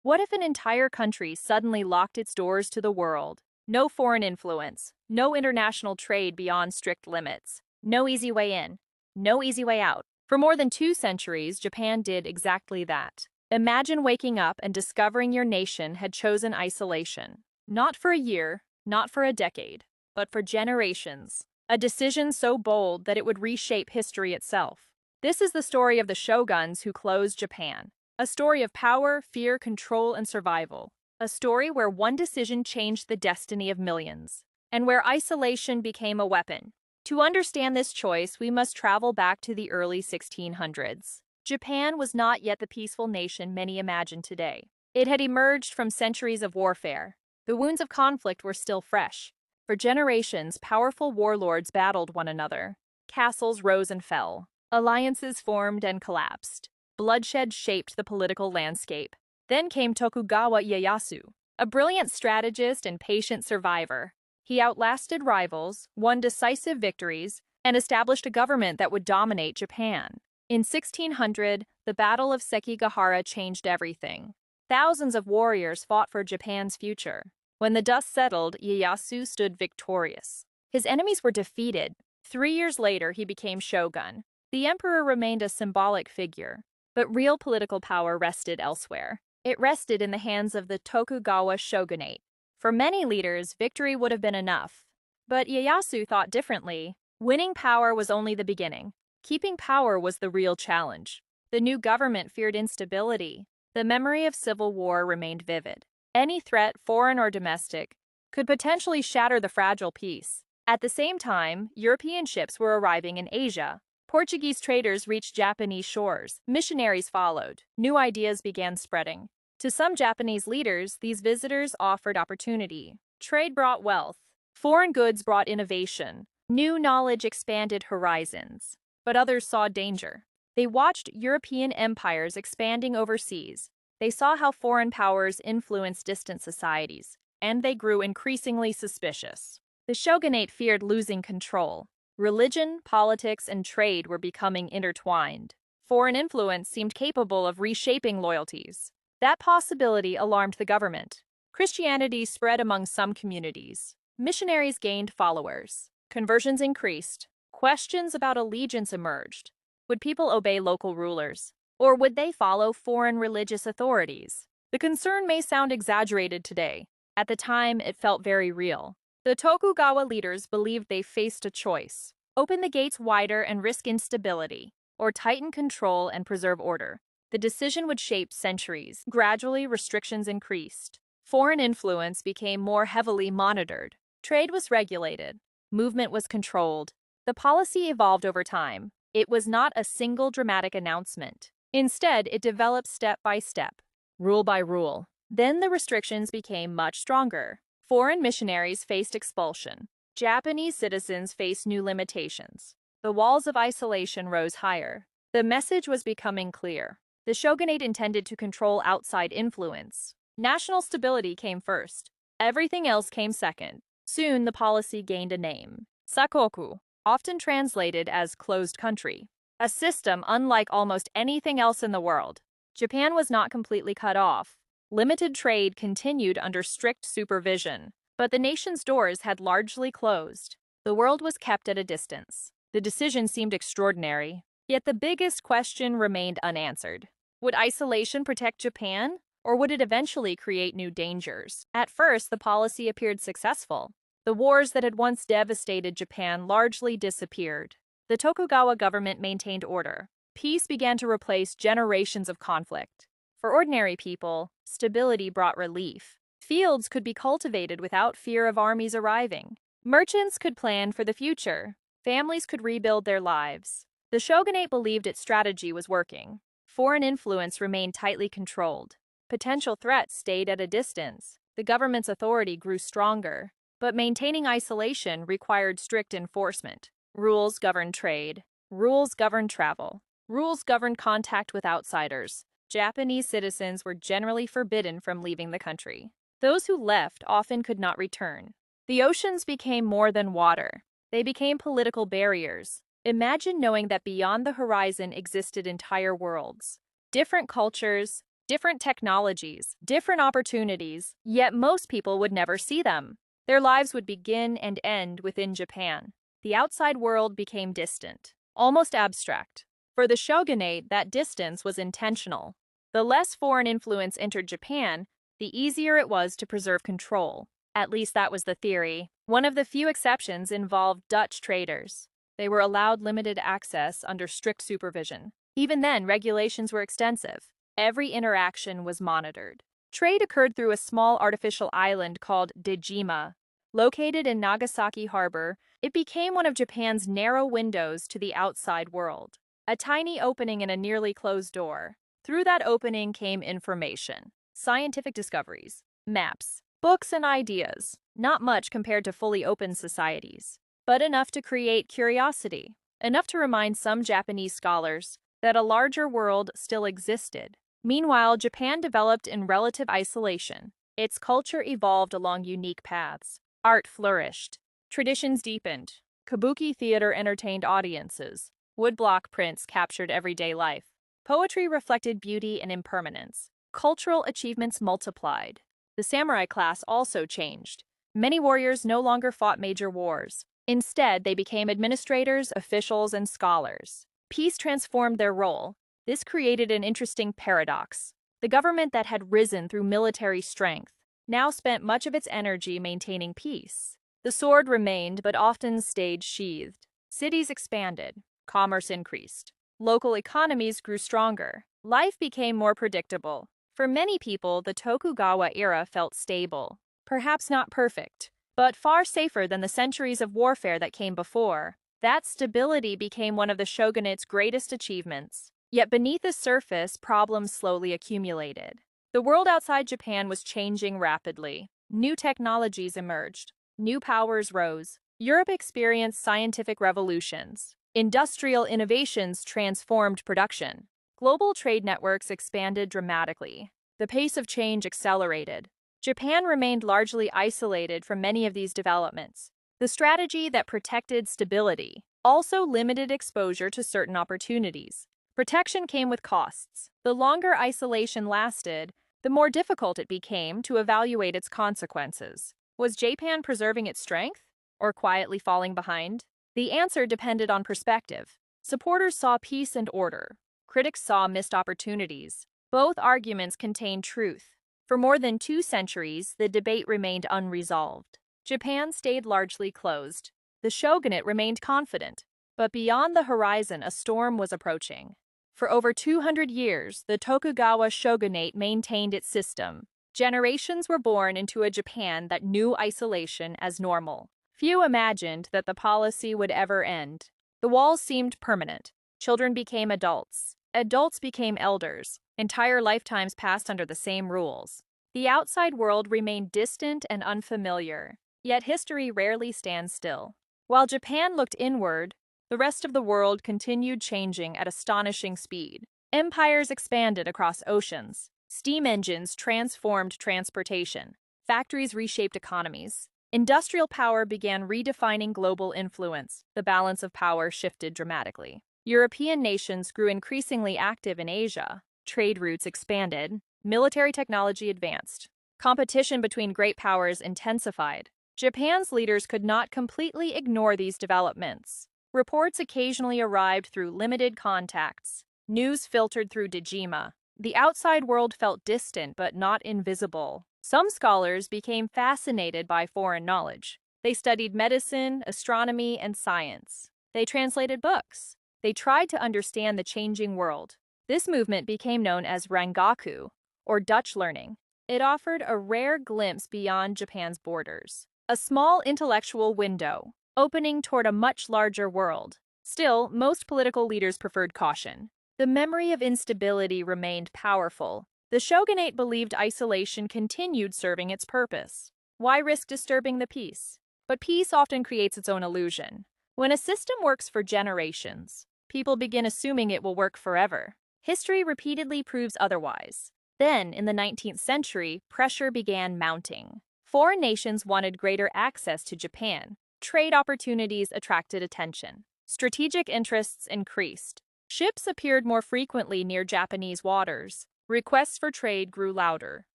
What if an entire country suddenly locked its doors to the world? No foreign influence, no international trade beyond strict limits, no easy way in, no easy way out. For more than 2 centuries, Japan did exactly that. Imagine waking up and discovering your nation had chosen isolation. Not for a year, not for a decade, but for generations. A decision so bold that it would reshape history itself. This is the story of the shoguns who closed Japan. A story of power, fear, control, and survival. A story where one decision changed the destiny of millions, and where isolation became a weapon. To understand this choice, we must travel back to the early 1600s. Japan was not yet the peaceful nation many imagine today. It had emerged from centuries of warfare. The wounds of conflict were still fresh. For generations, powerful warlords battled one another. Castles rose and fell. Alliances formed and collapsed. Bloodshed shaped the political landscape. Then came Tokugawa Iemitsu, a brilliant strategist and patient survivor. He outlasted rivals, won decisive victories, and established a government that would dominate Japan. In 1600, the Battle of Sekigahara changed everything. Thousands of warriors fought for Japan's future. When the dust settled, Iemitsu stood victorious. His enemies were defeated. 3 years later, he became shogun. The emperor remained a symbolic figure, but real political power rested elsewhere. It rested in the hands of the Tokugawa Shogunate. For many leaders, victory would have been enough. But Iemitsu thought differently. Winning power was only the beginning. Keeping power was the real challenge. The new government feared instability. The memory of civil war remained vivid. Any threat, foreign or domestic, could potentially shatter the fragile peace. At the same time, European ships were arriving in Asia. Portuguese traders reached Japanese shores. Missionaries followed. New ideas began spreading. To some Japanese leaders, these visitors offered opportunity. Trade brought wealth. Foreign goods brought innovation. New knowledge expanded horizons. But others saw danger. They watched European empires expanding overseas. They saw how foreign powers influenced distant societies, and they grew increasingly suspicious. The shogunate feared losing control. Religion, politics, and trade were becoming intertwined. Foreign influence seemed capable of reshaping loyalties. That possibility alarmed the government. Christianity spread among some communities. Missionaries gained followers. Conversions increased. Questions about allegiance emerged. Would people obey local rulers? Or would they follow foreign religious authorities? The concern may sound exaggerated today. At the time, it felt very real. The Tokugawa leaders believed they faced a choice: open the gates wider and risk instability, or tighten control and preserve order. The decision would shape centuries. Gradually, restrictions increased. Foreign influence became more heavily monitored. Trade was regulated. Movement was controlled. The policy evolved over time. It was not a single dramatic announcement. Instead, it developed step by step, rule by rule. Then the restrictions became much stronger. Foreign missionaries faced expulsion. Japanese citizens faced new limitations. The walls of isolation rose higher. The message was becoming clear. The shogunate intended to control outside influence. National stability came first. Everything else came second. Soon, the policy gained a name: Sakoku, often translated as closed country. A system unlike almost anything else in the world. Japan was not completely cut off. Limited trade continued under strict supervision, but the nation's doors had largely closed. The world was kept at a distance. The decision seemed extraordinary, yet the biggest question remained unanswered. Would isolation protect Japan, or would it eventually create new dangers? At first, the policy appeared successful. The wars that had once devastated Japan largely disappeared. The Tokugawa government maintained order. Peace began to replace generations of conflict. For ordinary people, stability brought relief. Fields could be cultivated without fear of armies arriving. Merchants could plan for the future. Families could rebuild their lives. The shogunate believed its strategy was working. Foreign influence remained tightly controlled. Potential threats stayed at a distance. The government's authority grew stronger, but maintaining isolation required strict enforcement. Rules governed trade. Rules governed travel. Rules governed contact with outsiders. Japanese citizens were generally forbidden from leaving the country. Those who left often could not return. The oceans became more than water. They became political barriers. Imagine knowing that beyond the horizon existed entire worlds. Different cultures, different technologies, different opportunities, yet most people would never see them. Their lives would begin and end within Japan. The outside world became distant, almost abstract. For the shogunate, that distance was intentional. The less foreign influence entered Japan, the easier it was to preserve control. At least that was the theory. One of the few exceptions involved Dutch traders. They were allowed limited access under strict supervision. Even then, regulations were extensive. Every interaction was monitored. Trade occurred through a small artificial island called Dejima. Located in Nagasaki Harbor, it became one of Japan's narrow windows to the outside world. A tiny opening in a nearly closed door. Through that opening came information, scientific discoveries, maps, books, and ideas. Not much compared to fully open societies, but enough to create curiosity, enough to remind some Japanese scholars that a larger world still existed. Meanwhile, Japan developed in relative isolation. Its culture evolved along unique paths. Art flourished. Traditions deepened. Kabuki theater entertained audiences. Woodblock prints captured everyday life. Poetry reflected beauty and impermanence. Cultural achievements multiplied. The samurai class also changed. Many warriors no longer fought major wars. Instead, they became administrators, officials, and scholars. Peace transformed their role. This created an interesting paradox. The government that had risen through military strength now spent much of its energy maintaining peace. The sword remained, but often stayed sheathed. Cities expanded. Commerce increased. Local economies grew stronger. Life became more predictable. For many people, the Tokugawa era felt stable. Perhaps not perfect, but far safer than the centuries of warfare that came before. That stability became one of the shogunate's greatest achievements. Yet beneath the surface, problems slowly accumulated. The world outside Japan was changing rapidly. New technologies emerged. New powers rose. Europe experienced scientific revolutions. Industrial innovations transformed production. Global trade networks expanded dramatically. The pace of change accelerated. Japan remained largely isolated from many of these developments. The strategy that protected stability also limited exposure to certain opportunities. Protection came with costs. The longer isolation lasted, the more difficult it became to evaluate its consequences. Was Japan preserving its strength, or quietly falling behind? The answer depended on perspective. Supporters saw peace and order. Critics saw missed opportunities. Both arguments contained truth. For more than 2 centuries, the debate remained unresolved. Japan stayed largely closed. The shogunate remained confident. But beyond the horizon, a storm was approaching. For over 200 years, the Tokugawa Shogunate maintained its system. Generations were born into a Japan that knew isolation as normal. Few imagined that the policy would ever end. The walls seemed permanent. Children became adults. Adults became elders. Entire lifetimes passed under the same rules. The outside world remained distant and unfamiliar. Yet history rarely stands still. While Japan looked inward, the rest of the world continued changing at astonishing speed. Empires expanded across oceans. Steam engines transformed transportation. Factories reshaped economies. Industrial power began redefining global influence. The balance of power shifted dramatically. European nations grew increasingly active in Asia. Trade routes expanded. Military technology advanced. Competition between great powers intensified. Japan's leaders could not completely ignore these developments. Reports occasionally arrived through limited contacts. News filtered through Dejima. The outside world felt distant but not invisible. Some scholars became fascinated by foreign knowledge. They studied medicine, astronomy, and science. They translated books. They tried to understand the changing world. This movement became known as Rangaku, or Dutch learning. It offered a rare glimpse beyond Japan's borders. A small intellectual window, opening toward a much larger world. Still, most political leaders preferred caution. The memory of instability remained powerful. The shogunate believed isolation continued serving its purpose. Why risk disturbing the peace? But peace often creates its own illusion. When a system works for generations, people begin assuming it will work forever. History repeatedly proves otherwise. Then, in the 19th century, pressure began mounting. Foreign nations wanted greater access to Japan. Trade opportunities attracted attention. Strategic interests increased. Ships appeared more frequently near Japanese waters. Requests for trade grew louder.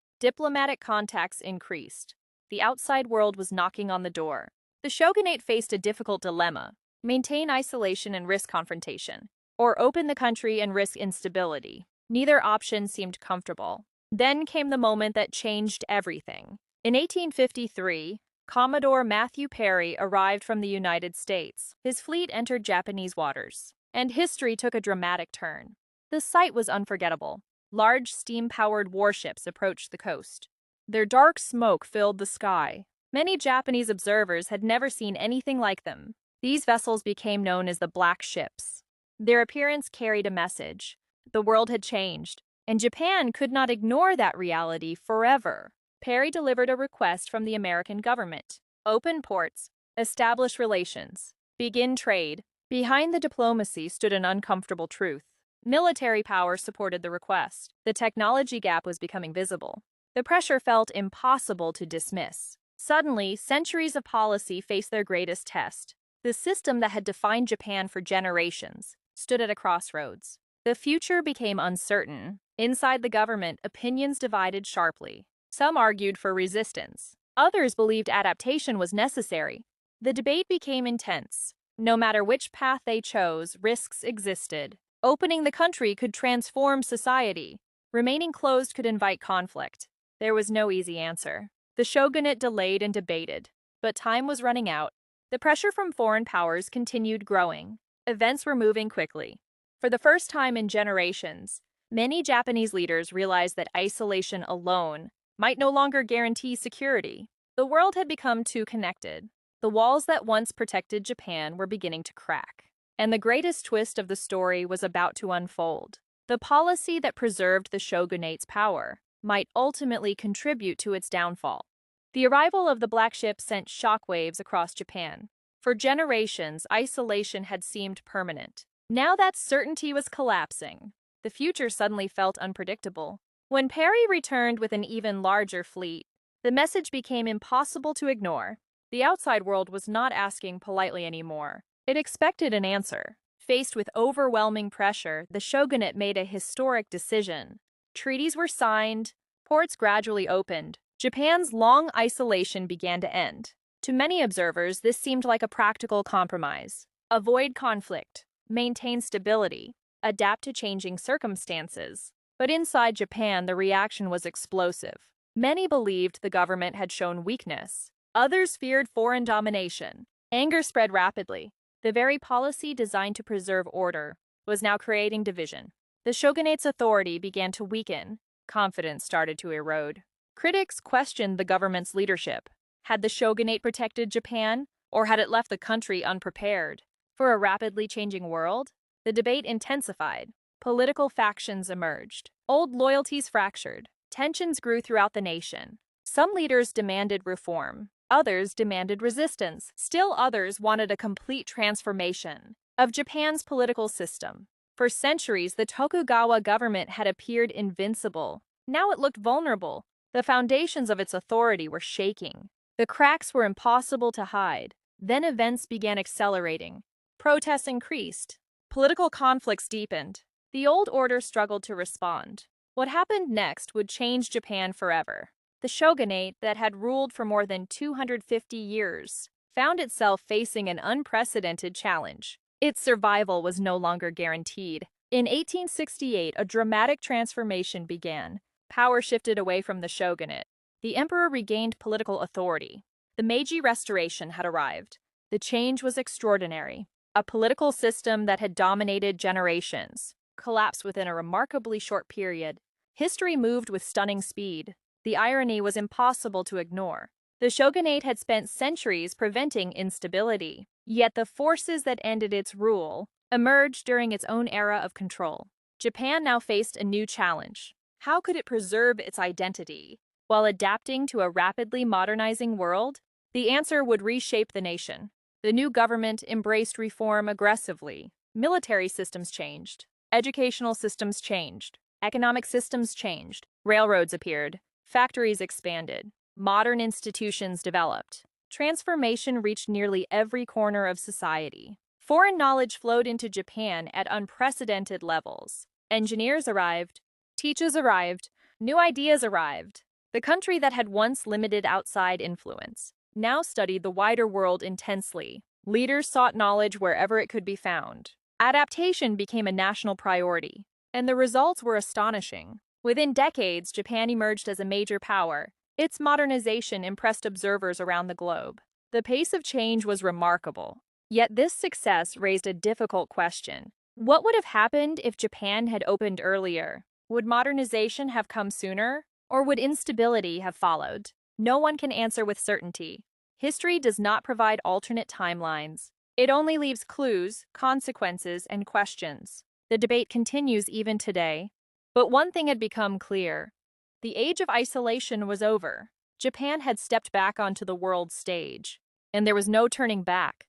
Diplomatic contacts increased. The outside world was knocking on the door. The shogunate faced a difficult dilemma: maintain isolation and risk confrontation, or open the country and risk instability. Neither option seemed comfortable. Then came the moment that changed everything. In 1853, Commodore Matthew Perry arrived from the United States. His fleet entered Japanese waters, and history took a dramatic turn. The sight was unforgettable. Large steam-powered warships approached the coast. Their dark smoke filled the sky. Many Japanese observers had never seen anything like them. These vessels became known as the Black Ships. Their appearance carried a message. The world had changed, and Japan could not ignore that reality forever. Perry delivered a request from the American government: open ports, establish relations, begin trade. Behind the diplomacy stood an uncomfortable truth. Military power supported the request. The technology gap was becoming visible. The pressure felt impossible to dismiss. Suddenly, centuries of policy faced their greatest test. The system that had defined Japan for generations stood at a crossroads. The future became uncertain. Inside the government, opinions divided sharply. Some argued for resistance. Others believed adaptation was necessary. The debate became intense. No matter which path they chose, risks existed. Opening the country could transform society. Remaining closed could invite conflict. There was no easy answer. The shogunate delayed and debated, but time was running out. The pressure from foreign powers continued growing. Events were moving quickly. For the first time in generations, many Japanese leaders realized that isolation alone might no longer guarantee security. The world had become too connected. The walls that once protected Japan were beginning to crack. And the greatest twist of the story was about to unfold. The policy that preserved the shogunate's power might ultimately contribute to its downfall. The arrival of the Black Ship sent shockwaves across Japan. For generations, isolation had seemed permanent. Now that certainty was collapsing, the future suddenly felt unpredictable. When Perry returned with an even larger fleet, the message became impossible to ignore. The outside world was not asking politely anymore. It expected an answer. Faced with overwhelming pressure, the shogunate made a historic decision. Treaties were signed, ports gradually opened. Japan's long isolation began to end. To many observers, this seemed like a practical compromise. Avoid conflict, maintain stability, adapt to changing circumstances. But inside Japan, the reaction was explosive. Many believed the government had shown weakness. Others feared foreign domination. Anger spread rapidly. The very policy designed to preserve order was now creating division. The shogunate's authority began to weaken. Confidence started to erode. Critics questioned the government's leadership. Had the shogunate protected Japan, or had it left the country unprepared? For a rapidly changing world, the debate intensified. Political factions emerged. Old loyalties fractured. Tensions grew throughout the nation. Some leaders demanded reform. Others demanded resistance. Still others wanted a complete transformation of Japan's political system. For centuries, the Tokugawa government had appeared invincible. Now it looked vulnerable. The foundations of its authority were shaking. The cracks were impossible to hide. Then events began accelerating. Protests increased. Political conflicts deepened. The old order struggled to respond. What happened next would change Japan forever. The shogunate that had ruled for more than 250 years found itself facing an unprecedented challenge. Its survival was no longer guaranteed. In 1868, a dramatic transformation began. Power shifted away from the shogunate. The emperor regained political authority. The Meiji Restoration had arrived. The change was extraordinary. A political system that had dominated generations collapsed within a remarkably short period. History moved with stunning speed. The irony was impossible to ignore. The shogunate had spent centuries preventing instability, yet the forces that ended its rule emerged during its own era of control. Japan now faced a new challenge. How could it preserve its identity while adapting to a rapidly modernizing world? The answer would reshape the nation. The new government embraced reform aggressively. Military systems changed. Educational systems changed. Economic systems changed. Railroads appeared. Factories expanded. Modern institutions developed. Transformation reached nearly every corner of society. Foreign knowledge flowed into Japan at unprecedented levels. Engineers arrived. Teachers arrived. New ideas arrived. The country that had once limited outside influence now studied the wider world intensely. Leaders sought knowledge wherever it could be found. Adaptation became a national priority, and the results were astonishing. Within decades, Japan emerged as a major power. Its modernization impressed observers around the globe. The pace of change was remarkable. Yet this success raised a difficult question. What would have happened if Japan had opened earlier? Would modernization have come sooner, or would instability have followed? No one can answer with certainty. History does not provide alternate timelines. It only leaves clues, consequences, and questions. The debate continues even today. But one thing had become clear. The age of isolation was over. Japan had stepped back onto the world stage, and there was no turning back.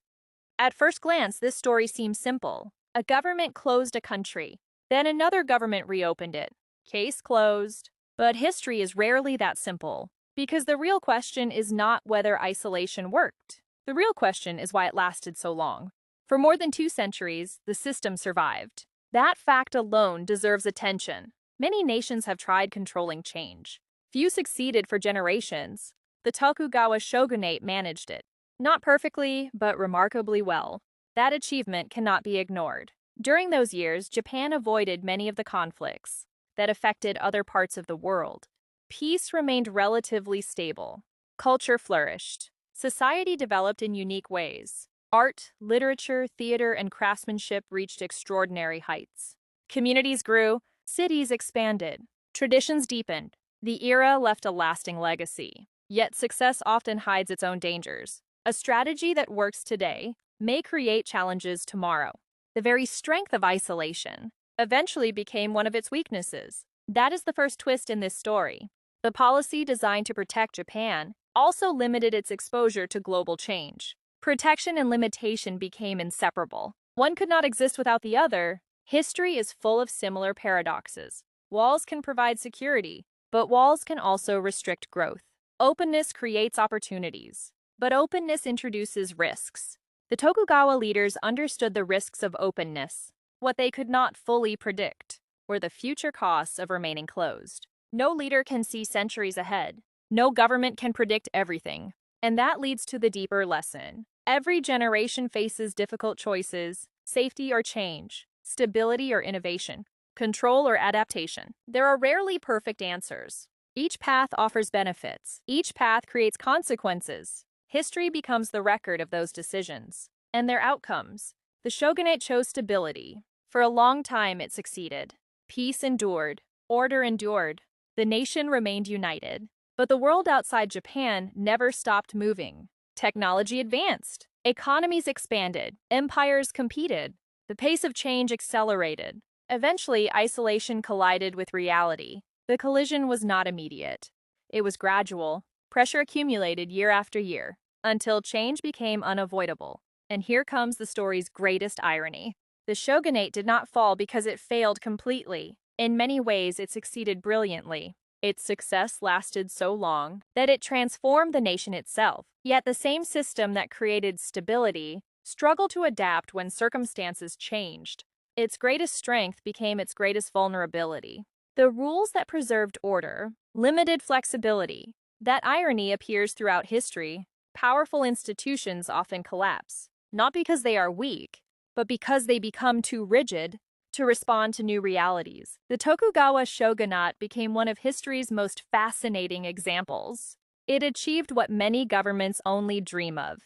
At first glance, this story seems simple. A government closed a country. Then another government reopened it. Case closed. But history is rarely that simple, because the real question is not whether isolation worked. The real question is why it lasted so long. For more than 2 centuries, the system survived. That fact alone deserves attention. Many nations have tried controlling change. Few succeeded for generations. The Tokugawa Shogunate managed it. Not perfectly, but remarkably well. That achievement cannot be ignored. During those years, Japan avoided many of the conflicts that affected other parts of the world. Peace remained relatively stable. Culture flourished. Society developed in unique ways. Art, literature, theater, and craftsmanship reached extraordinary heights. Communities grew, cities expanded, traditions deepened. The era left a lasting legacy. Yet success often hides its own dangers. A strategy that works today may create challenges tomorrow. The very strength of isolation eventually became one of its weaknesses. That is the first twist in this story. The policy designed to protect Japan also limited its exposure to global change. Protection and limitation became inseparable. One could not exist without the other. History is full of similar paradoxes. Walls can provide security, but walls can also restrict growth. Openness creates opportunities, but openness introduces risks. The Tokugawa leaders understood the risks of openness. What they could not fully predict were the future costs of remaining closed. No leader can see centuries ahead. No government can predict everything. And that leads to the deeper lesson. Every generation faces difficult choices: safety or change, stability or innovation, control or adaptation. There are rarely perfect answers. Each path offers benefits. Each path creates consequences. History becomes the record of those decisions and their outcomes. The shogunate chose stability. For a long time, it succeeded. Peace endured. Order endured. The nation remained united. But the world outside Japan never stopped moving. Technology advanced. Economies expanded. Empires competed. The pace of change accelerated. Eventually, isolation collided with reality. The collision was not immediate. It was gradual. Pressure accumulated year after year, until change became unavoidable. And here comes the story's greatest irony. The shogunate did not fall because it failed completely. In many ways, it succeeded brilliantly. Its success lasted so long that it transformed the nation itself. Yet the same system that created stability struggled to adapt when circumstances changed. Its greatest strength became its greatest vulnerability. The rules that preserved order limited flexibility. That irony appears throughout history. Powerful institutions often collapse, not because they are weak, but because they become too rigid to respond to new realities. The Tokugawa Shogunate became one of history's most fascinating examples. It achieved what many governments only dream of: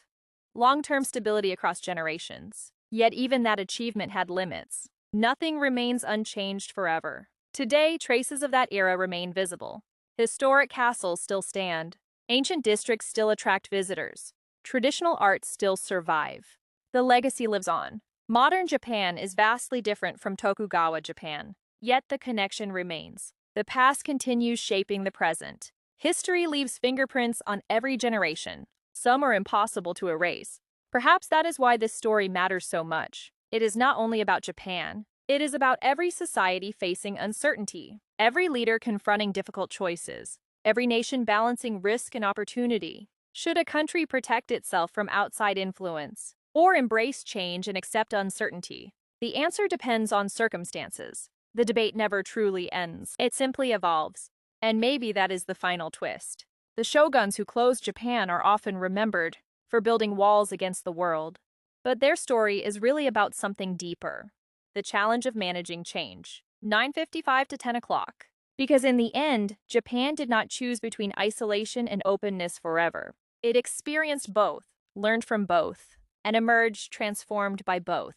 long-term stability across generations. Yet even that achievement had limits. Nothing remains unchanged forever. Today, traces of that era remain visible. Historic castles still stand. Ancient districts still attract visitors. Traditional arts still survive. The legacy lives on. Modern Japan is vastly different from Tokugawa Japan, yet the connection remains. The past continues shaping the present. History leaves fingerprints on every generation. Some are impossible to erase. Perhaps that is why this story matters so much. It is not only about Japan. It is about every society facing uncertainty, every leader confronting difficult choices, every nation balancing risk and opportunity. Should a country protect itself from outside influence, or embrace change and accept uncertainty? The answer depends on circumstances. The debate never truly ends. It simply evolves. And maybe that is the final twist. The shoguns who closed Japan are often remembered for building walls against the world. But their story is really about something deeper. The challenge of managing change. 9:55 to 10 o'clock. Because in the end, Japan did not choose between isolation and openness forever. It experienced both, learned from both, and emerged transformed by both.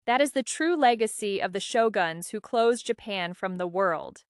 That is the true legacy of the shoguns who closed Japan from the world.